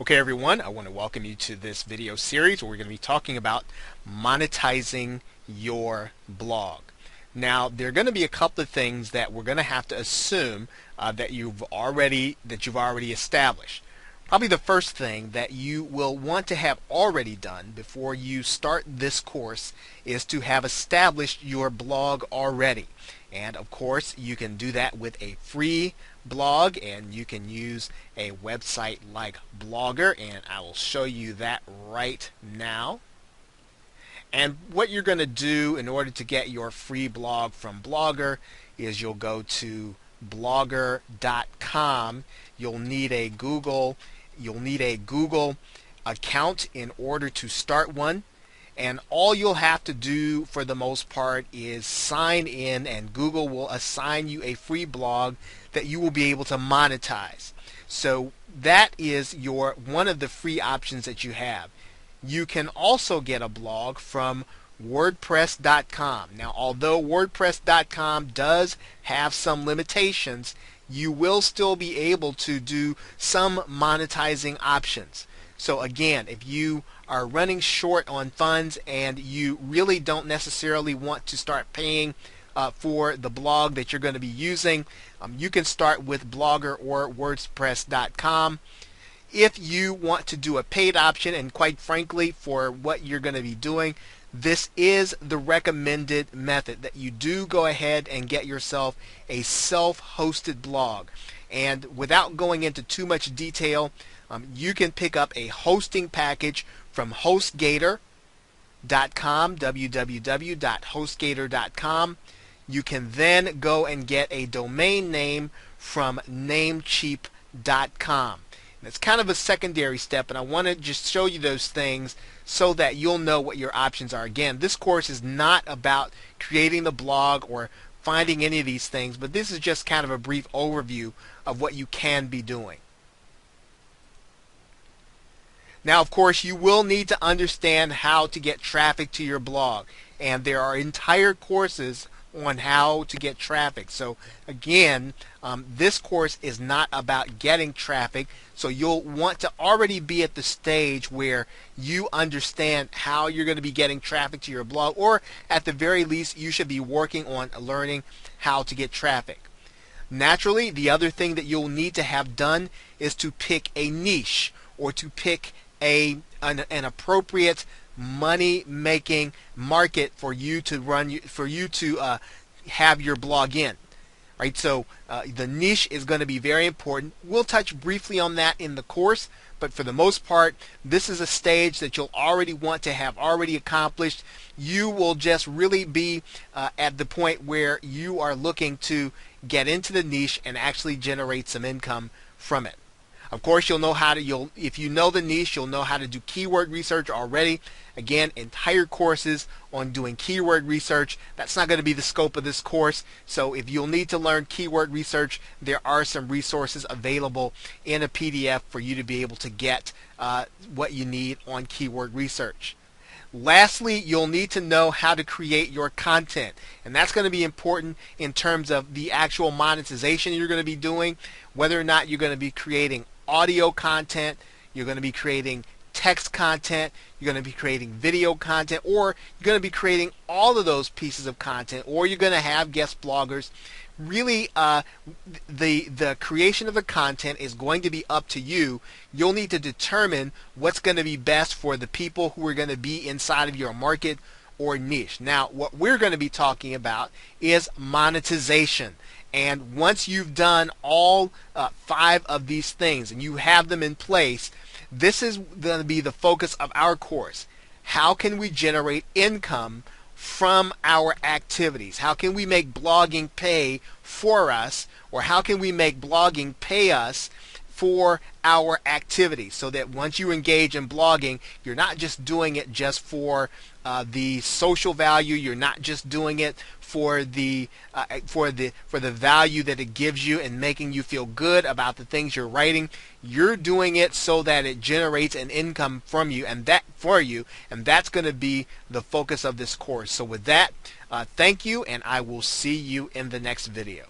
Okay, everyone, I want to welcome you to this video series where we're going to be talking about monetizing your blog. Now, there are going to be a couple of things that we're going to have to assume that you've already established. Probably the first thing that you will want to have already done before you start this course is to have established your blog already. And of course, you can do that with a free blog, and you can use a website like Blogger, and I will show you that right now. And what you're going to do in order to get your free blog from Blogger is you'll go to blogger.com. You'll need a Google account in order to start one. And all you'll have to do for the most part is sign in, and Google will assign you a free blog that you will be able to monetize. So that is one of the free options that you have. You can also get a blog from WordPress.com. Now, although WordPress.com does have some limitations, you will still be able to do some monetizing options. So again, if you are running short on funds and you really don't necessarily want to start paying for the blog that you're going to be using, you can start with Blogger or WordPress.com. If you want to do a paid option, and quite frankly, for what you're going to be doing, this is the recommended method, that you do go ahead and get yourself a self-hosted blog. And without going into too much detail, you can pick up a hosting package from HostGator.com, www.hostgator.com. You can then go and get a domain name from Namecheap.com. It's kind of a secondary step, and I want to just show you those things so that you'll know what your options are. Again, this course is not about creating the blog or finding any of these things, but this is just kind of a brief overview of what you can be doing. Now, of course, you will need to understand how to get traffic to your blog, and there are entire courses on how to get traffic. So again, this course is not about getting traffic, so you'll want to already be at the stage where you understand how you're going to be getting traffic to your blog, or at the very least you should be working on learning how to get traffic. Naturally, the other thing that you'll need to have done is to pick a niche, or to pick an appropriate money-making market for you to have your blog in. Right? So the niche is going to be very important. We'll touch briefly on that in the course, but for the most part, this is a stage that you'll already want to have already accomplished. You will just really be at the point where you are looking to get into the niche and actually generate some income from it. Of course, if you know the niche, you'll know how to do keyword research already. Again, entire courses on doing keyword research. That's not going to be the scope of this course. So if you'll need to learn keyword research, there are some resources available in a PDF for you to be able to get what you need on keyword research. Lastly, you'll need to know how to create your content, and that's going to be important in terms of the actual monetization you're going to be doing, whether or not you're going to be creating audio content, you're going to be creating text content, you're going to be creating video content, or you're going to be creating all of those pieces of content, or you're going to have guest bloggers. Really, the creation of the content is going to be up to you. You'll need to determine what's going to be best for the people who are going to be inside of your market or niche. Now, what we're going to be talking about is monetization. And once you've done all 5 of these things and you have them in place, this is going to be the focus of our course. How can we generate income from our activities? How can we make blogging pay for us, or how can we make blogging pay us for our activities, so that once you engage in blogging, you're not just doing it just for the social value, you're not just doing it for the value that it gives you and making you feel good about the things you're writing. You're doing it so that it generates an income from you, and that's going to be the focus of this course. So with that, thank you, and I will see you in the next video.